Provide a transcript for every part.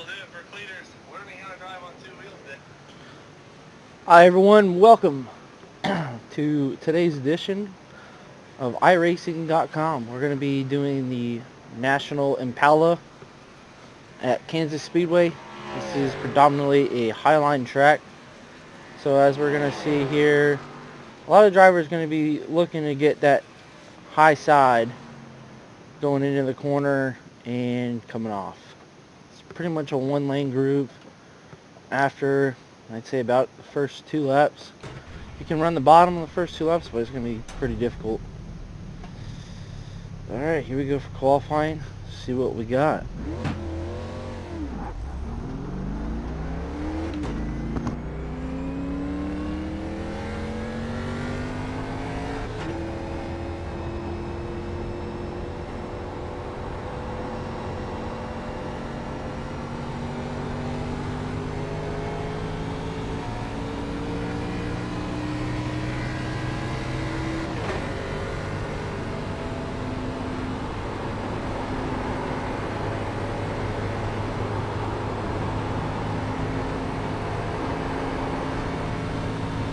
will do it for cleaners. Learning how to drive on two wheels today. Hi everyone, welcome to today's edition of iRacing.com. We're going to be doing the National Impala at Kansas Speedway. This is predominantly a highline track. So as we're going to see here, a lot of drivers are going to be looking to get that high side going into the corner and coming off. It's pretty much a one-lane groove after, I'd say, about the first two laps. You can run the bottom of the first two laps, but it's going to be pretty difficult. Alright, here we go for qualifying. See what we got.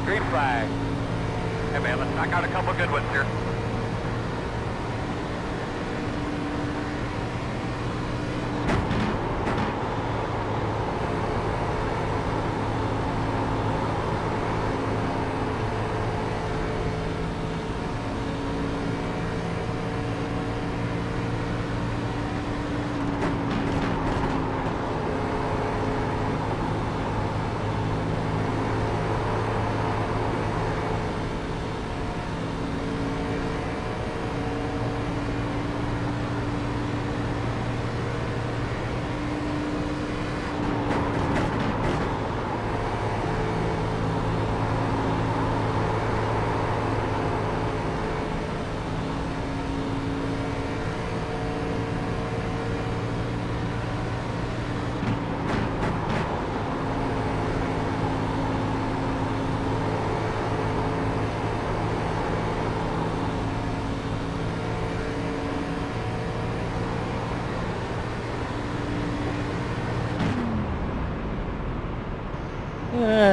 Green flag. Hey man, let's knock out a couple good ones here.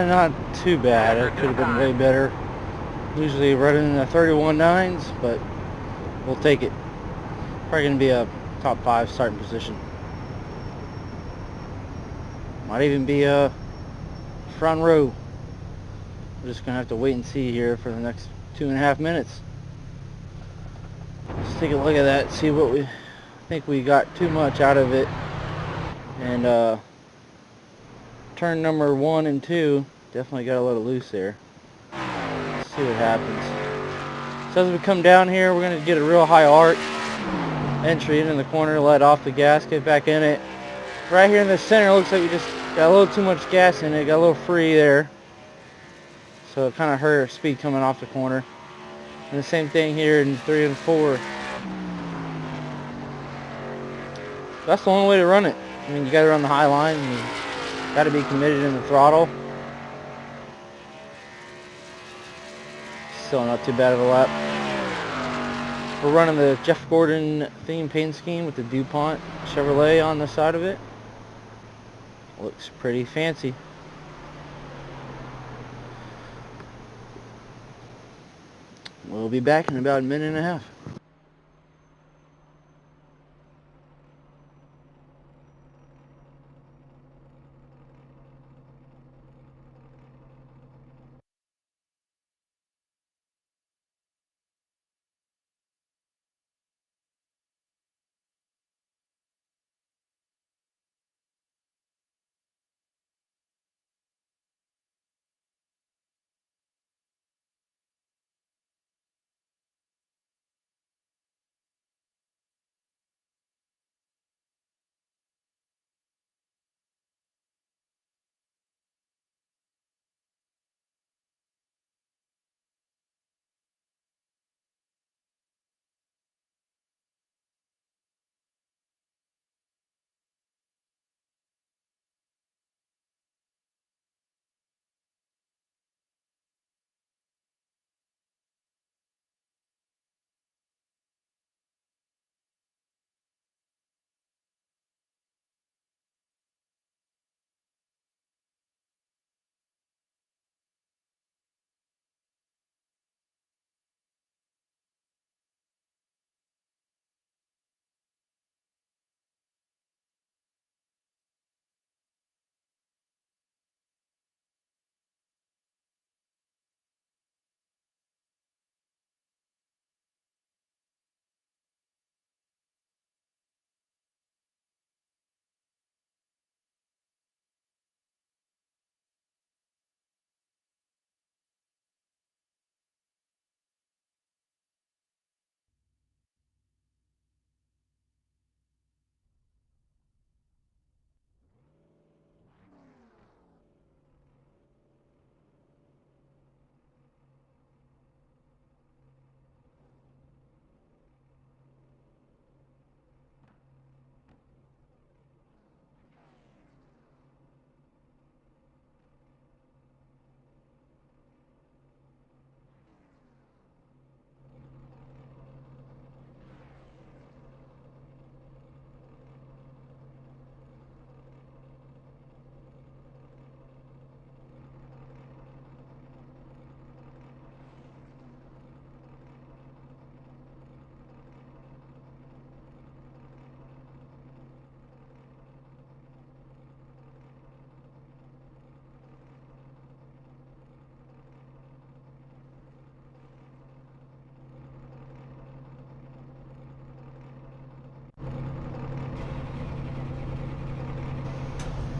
Not too bad. It could have been way better. Usually running in the 31.9s, but we'll take it. Probably going to be a top 5 starting position. Might even be a front row. We're just going to have to wait and see here for the next 2.5 minutes. Let's take a look at that, see what we think we got too much out of it. And turn number 1 and 2 definitely got a little loose there. Let's see what happens. So as we come down here, we're going to get a real high arc entry into the corner, let off the gas, get back in it. Right here in the center, it looks like we just got a little too much gas in it, got a little free there. So it kind of hurt our speed coming off the corner. And the same thing here in 3 and 4. That's the only way to run it. I mean, you got to run the high line. You got to be committed in the throttle. Still not too bad of a lap. We're running the Jeff Gordon theme paint scheme with the DuPont Chevrolet on the side of it. Looks pretty fancy. We'll be back in about a minute and a half.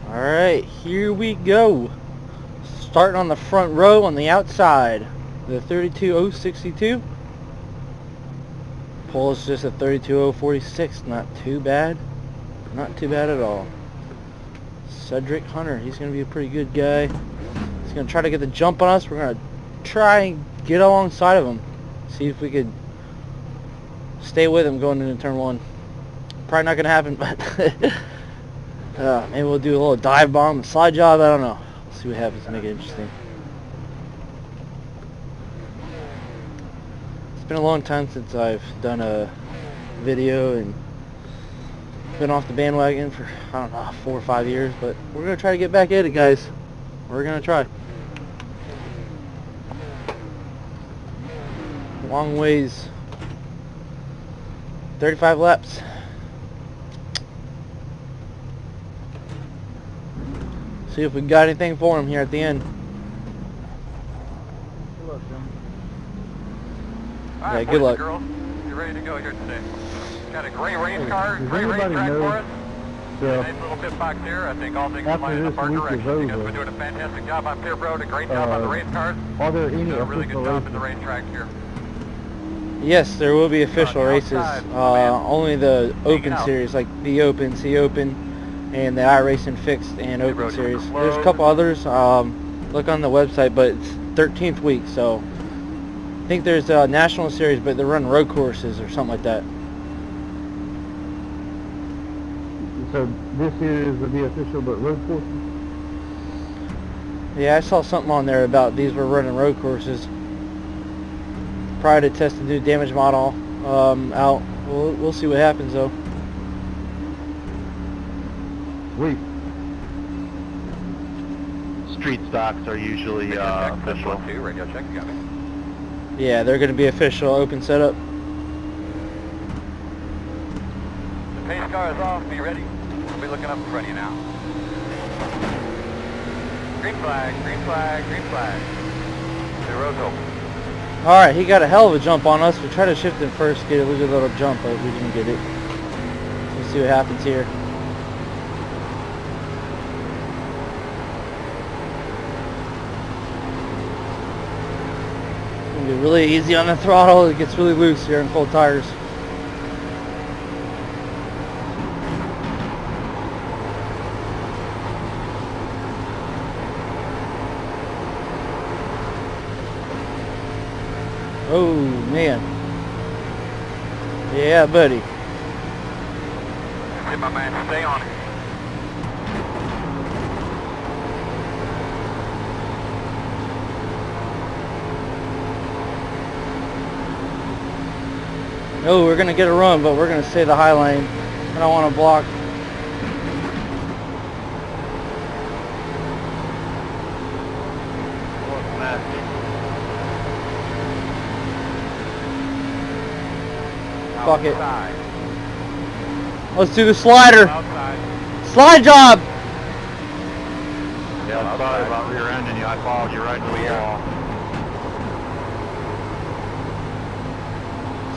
Alright, here we go. Starting on the front row on the outside. The 32062. Pole is just a 32046. Not too bad. Not too bad at all. Cedric Hunter, he's going to be a pretty good guy. He's going to try to get the jump on us. We're going to try and get alongside of him. See if we could stay with him going into turn 1. Probably not going to happen, but maybe we'll do a little dive bomb, slide job, I don't know. We'll see what happens to make it interesting. It's been a long time since I've done a video and been off the bandwagon for, I don't know, 4 or 5 years, but we're going to try to get back at it, guys. We're going to try. Long ways. 35 laps. See if we got anything for him here at the end. Good luck, Jim. Yeah, good luck. Girls, you're ready to go here today. Got a gray race car, Does gray race anybody track know for us. the- Nice little pit box here. I think all things After flying in this our week is direction. You guys have over, been doing a fantastic job on pit road, a great job on the race cars. Are there any Doing a really official good job at the races? racetrack here. Yes, there will be official the races. outside, man. Only the Open out. Series, like the Open, C Open, and the iRacing Fixed and The Open road is Series. closed. There's a couple others. Look on the website, but it's 13th week, so I think there's a National Series, but they're running road courses or something like that. So this is the official, but road courses? Yeah, I saw something on there about these were running road courses. Probably to test the new damage model out. We'll see what happens though. Sweet. Street stocks are usually Radio check, official. 1-2, radio check, you got me. Yeah, they're going to be official open setup. The pace car is off, be ready. We'll be looking up in front of you now. Green flag, green flag, green flag. The road's open. Alright, he got a hell of a jump on us. We tried to shift him first, get a little jump, but we didn't get it. Let's see what happens here. It's going to be really easy on the throttle. It gets really loose here in cold tires. Oh, man. Yeah, buddy. Hey, my man, stay on it. Oh, we're going to get a run, but we're going to stay the high lane. I don't want to block. Fuck it. Outside. Let's do the slider. Outside. Slide job. Yeah, I'm sorry about rear-ending you. I followed you right to the wall.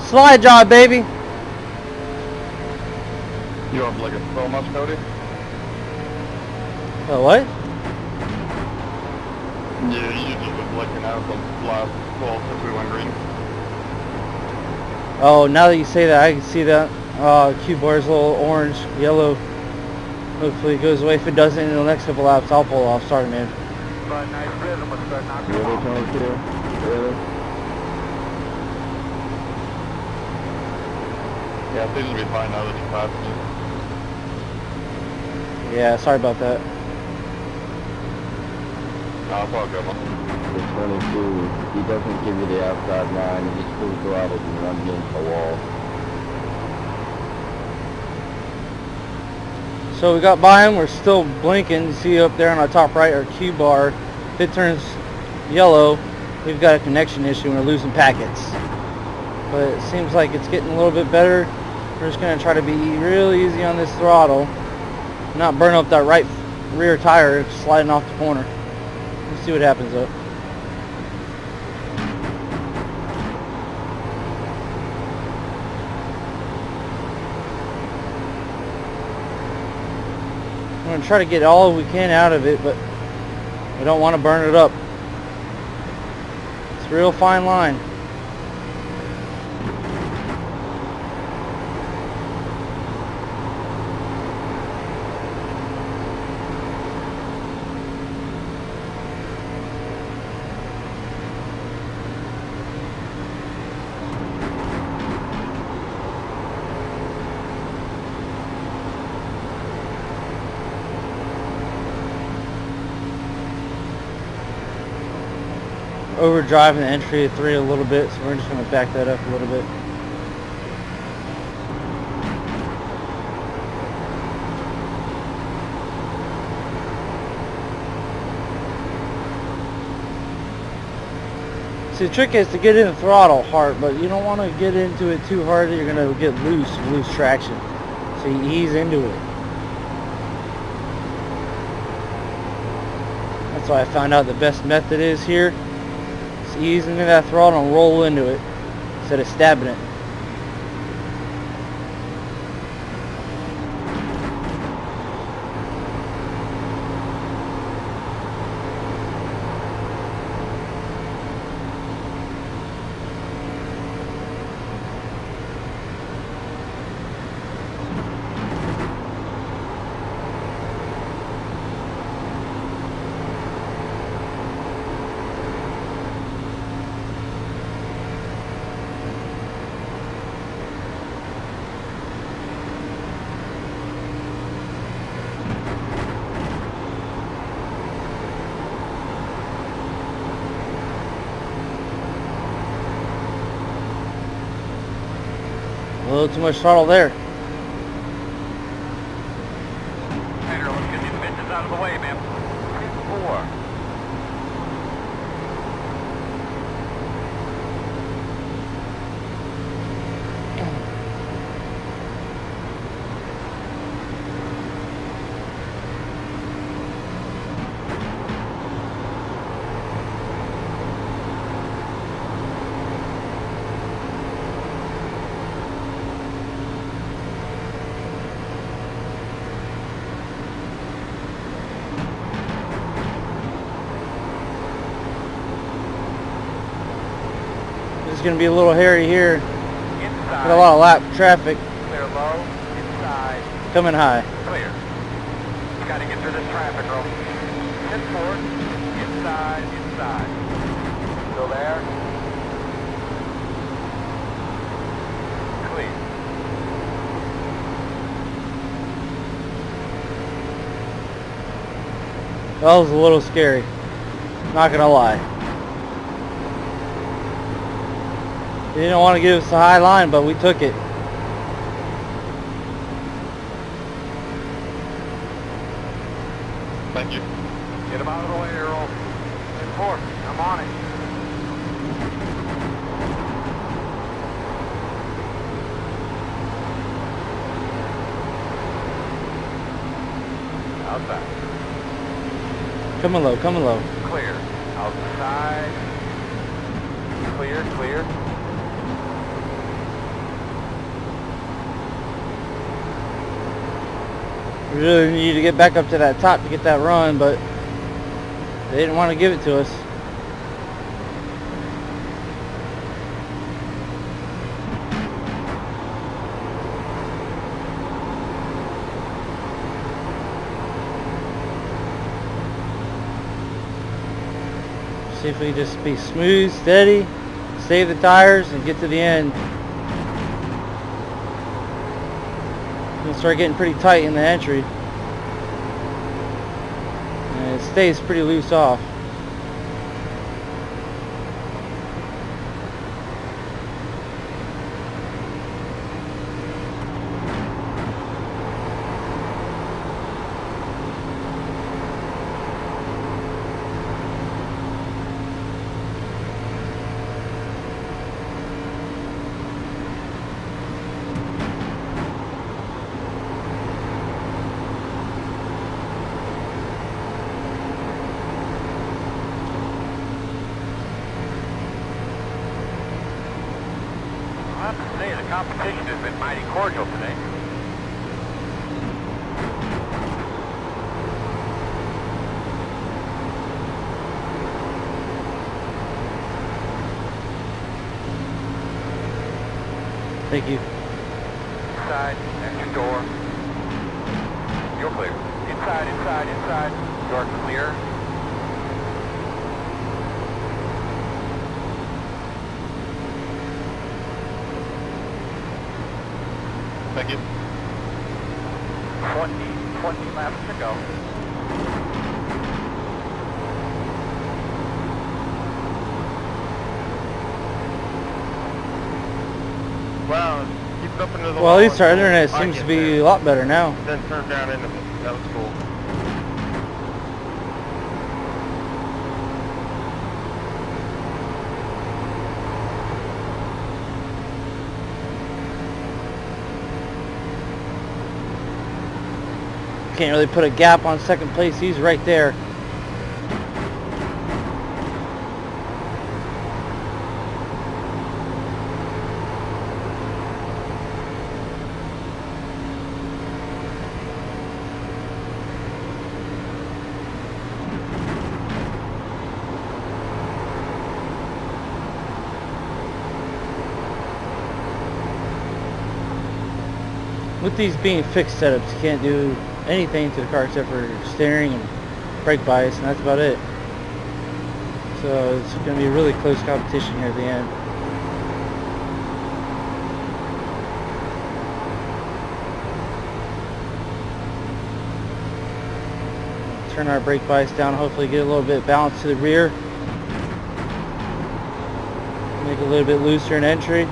Slide job, baby. You have like a slow much, Cody? Oh, what? Yeah, you just was looking out the last wall since we went green. Oh, now that you say that, I can see that. Q bar's a little orange, yellow. Hopefully it goes away. If it doesn't in the next couple laps, I'll pull off. Sorry, man. But nice rhythm with the knocker. Really, 22? Really? Yeah, things will be fine now that you passed me. Yeah, sorry about that. No, it's all good, man. The 22, he doesn't give you the outside line, he just full throttles and runs into the wall. So we got by him. We're still blinking. You see up there on our top right, our Q bar. If it turns yellow, we've got a connection issue and we're losing packets. But it seems like it's getting a little bit better. We're just going to try to be real easy on this throttle. Not burn up that right rear tire sliding off the corner. Let's see what happens though. going to try to get all we can out of it, but we don't want to burn it up. It's a real fine line. Overdriving the entry of 3 a little bit, so we're just going to back that up a little bit. See, the trick is to get in the throttle hard, but you don't want to get into it too hard that you're going to get lose traction. So you ease into it. That's why I found out the best method is here. Ease into that throttle and roll into it instead of stabbing it. A little too much throttle there. Taylor, let's get these bitches out of the way, man. 4. It's going to be a little hairy here. Inside. Got a lot of lap traffic Clear low. Inside. coming high. Clear. You gotta get through this traffic, girl. 10-4. Inside. Inside. Still there. Clear. That was a little scary. Not going to lie. They didn't want to give us a high line, but we took it. Thank you. Get him out of the way, Earl. 10-4. I'm on it. Outside. Coming low, coming low. Clear. Outside. Clear, clear. We really need to get back up to that top to get that run, but they didn't want to give it to us. See if we can just be smooth, steady, save the tires, and get to the end. It'll start getting pretty tight in the entry. And it stays pretty loose off. I have to say, the competition has been mighty cordial today. Thank you. Inside, next door. You're clear. Inside, inside, inside. You're clear. Thank you. 20 laps to go. Wow, keep it up into the Well, wall at least our until internet I seems get to be there. a lot better now. Then turn down into it. That was cool. Can't really put a gap on second place. He's right there. With these being fixed setups, you can't do anything to the car except for steering and brake bias, and that's about it. So it's going to be a really close competition here at the end. Turn our brake bias down, hopefully get a little bit of balance to the rear. Make it a little bit looser in entry.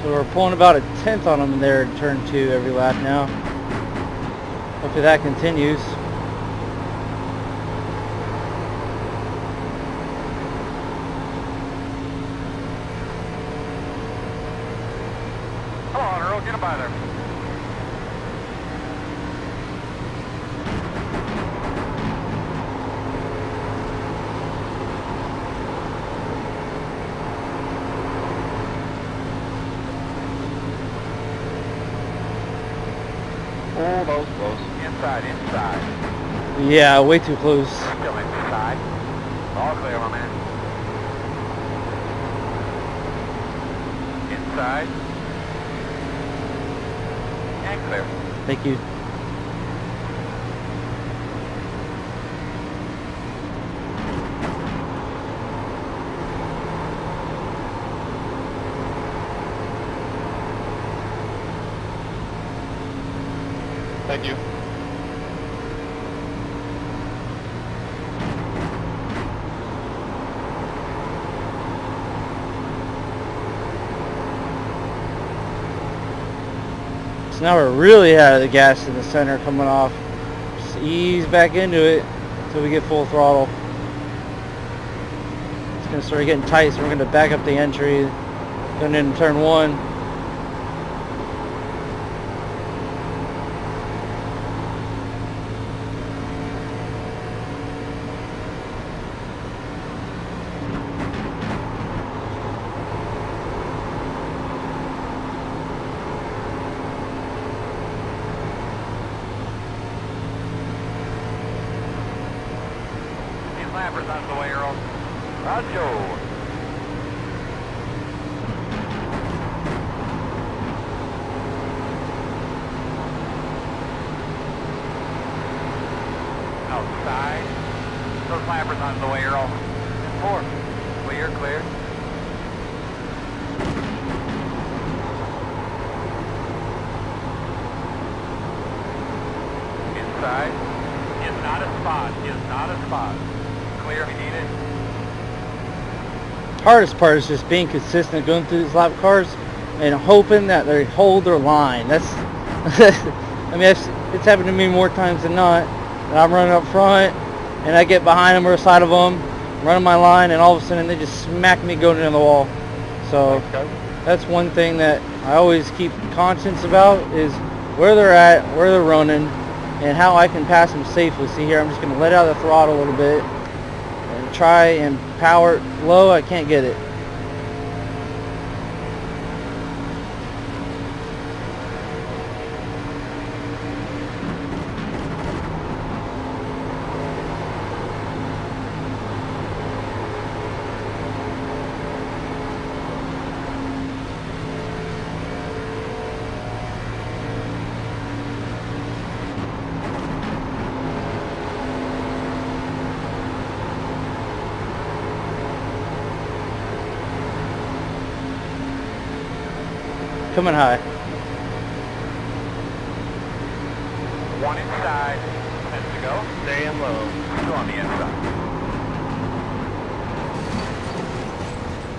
So we're pulling about a tenth on them there in turn 2 every lap now. Hopefully that continues. Come on, Earl, get him by there. Oh, that was close. Inside, inside. Yeah, way too close. Still inside. All clear, my man. Inside. And clear. Thank you. Thank you. So now we're really out of the gas in the center coming off. Just ease back into it until we get full throttle. It's going to start getting tight, so we're going to back up the entry going into turn 1. Lappers out of the way, Earl. Roger. Outside. Those lappers out of the way, Earl. 4. Clear, clear. Inside. Is not a spot. Is not a spot. Clear, we need it. Hardest part is just being consistent going through these lap cars and hoping that they hold their line. That's I mean, it's happened to me more times than not. And I'm running up front and I get behind them or the side of them, running my line, and all of a sudden they just smack me going into the wall. So that's one thing that I always keep conscience about, is where they're at, where they're running, and how I can pass him safely. See here, I'm just going to let out the throttle a little bit and try and power it low. I can't get it. Coming high. One inside. 10 to go. Staying low. Two on the inside.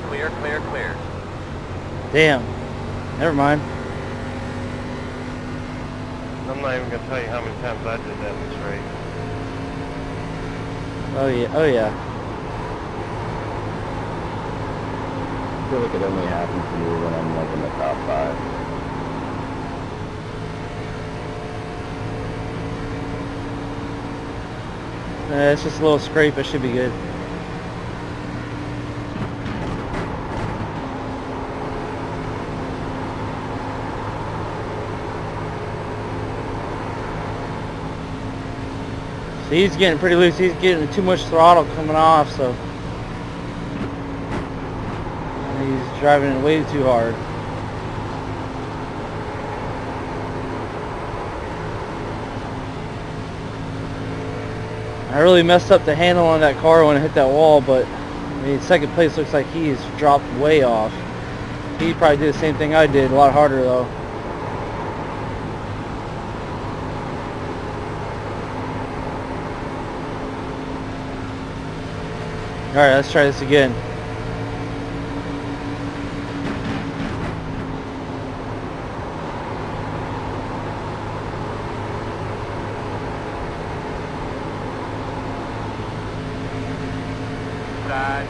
Clear, clear, clear. Damn. Never mind. I'm not even gonna tell you how many times I did that in this race. Oh yeah. Oh yeah. I feel like it only happens to me when I'm like in the top 5. It's just a little scrape. It should be good. So he's getting pretty loose. He's getting too much throttle coming off, so he's driving it way too hard. I really messed up the handle on that car when I hit that wall, but I mean, second place looks like he's dropped way off. He probably did the same thing I did, a lot harder though. Alright, let's try this again. Side.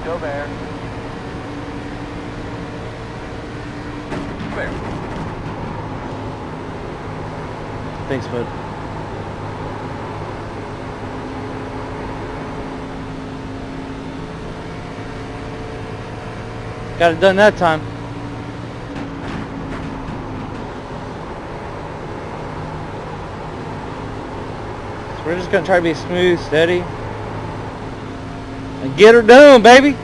Still there. Clear. Thanks, bud. Got it done that time. So we're just gonna try to be smooth, steady, and get her done, baby.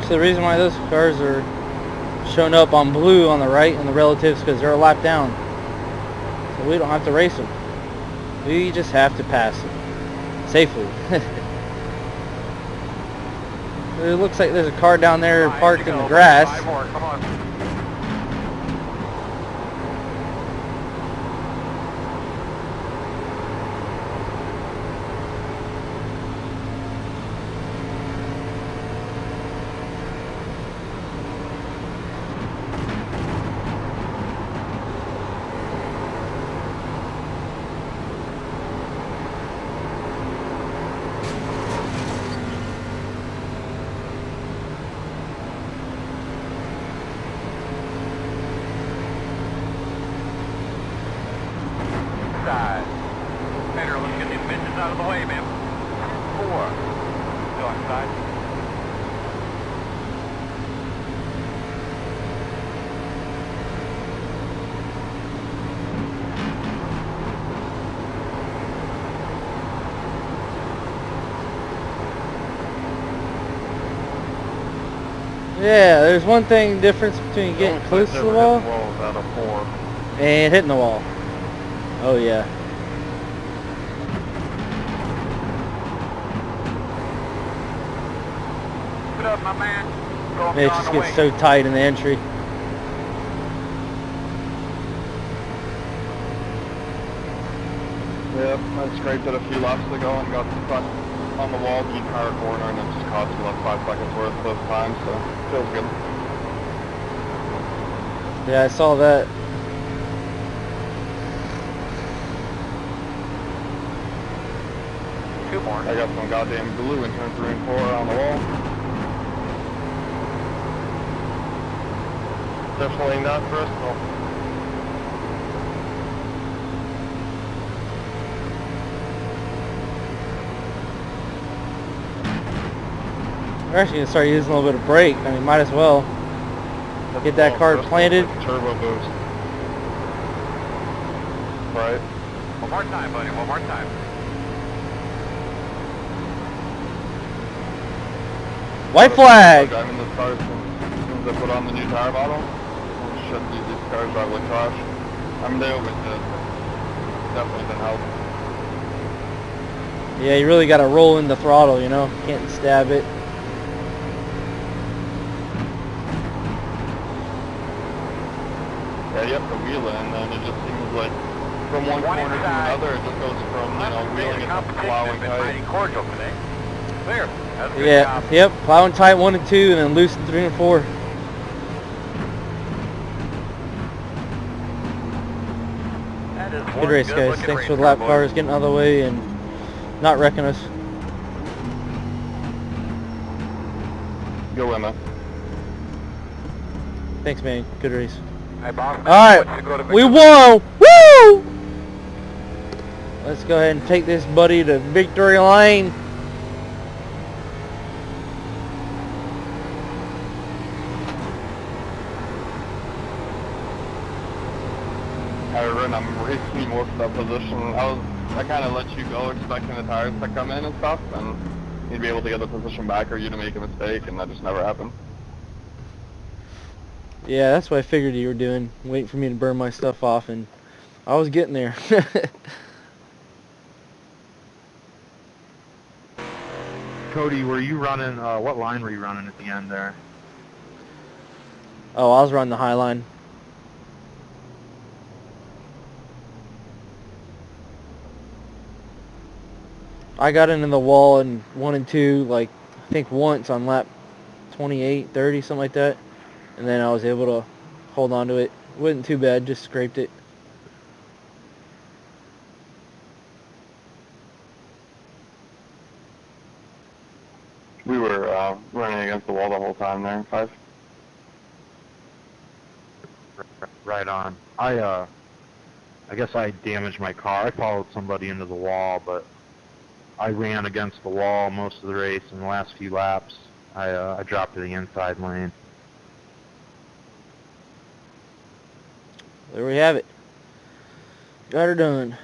So the reason why those cars are showing up on blue on the right and the relatives, because they're a lap down. So we don't have to race them. We just have to pass them safely. It looks like there's a car down there parked in the grass. 5 more, come on. Side. Pedro, let's get these bitches out of the way, man. 4. Still inside. Yeah, there's one thing difference between getting close to the wall Wall's out of 4. and hitting the wall. Oh yeah. Put up, my man. Go It just gets so tight in the entry. Yep, I scraped it a few laps ago and got the front on the wall the entire corner, and it just cost me like 5 seconds worth of time, so feels good. Yeah, I saw that. Two more. I got some goddamn glue in turn 3 and 4 on the wall. Definitely not personal. We're actually gonna start using a little bit of brake. I mean, might as well get that card planted. Turbo boost. Right. One more time, buddy. One more time. White flag. Driving this car as soon as I put on the new tire bottle. Shouldn't use these cars drive like trash. I mean, they always did. Definitely didn't help. Yeah, you really got to roll in the throttle, you know. Can't stab it. Yeah, you have to wheel it, and then it just seems like from one corner to another, it just goes from, you know, wheeling it to plowing tight. Cordial today. Clear. That's a good Yeah, job. yep. Plowing tight 1 and 2, and then loosen 3 and 4. That is Good one race, guys. good-looking Thanks race for the lap car, cars boys. getting out of the way and not wrecking us. Go in there. Thanks, man. Good race. Hey, boss, All wants to go to right, we victory. won. Woo! Let's go ahead and take this buddy to victory lane. Aaron, I'm racing more for that position. I kind of let you go expecting the tires to come in and stuff, and you'd be able to get the position back or you to make a mistake, and that just never happened. Yeah, that's what I figured you were doing, waiting for me to burn my stuff off, and I was getting there. Cody, were you running, what line were you running at the end there? Oh, I was running the high line. I got into the wall in 1 and 2, like, I think once on lap 28, 30, something like that. And then I was able to hold on to it. It wasn't too bad, just scraped it. We were running against the wall the whole time there in 5. Right on. I guess I damaged my car. I followed somebody into the wall, but I ran against the wall most of the race. In the last few laps, I dropped to the inside lane. There we have it. Got her done.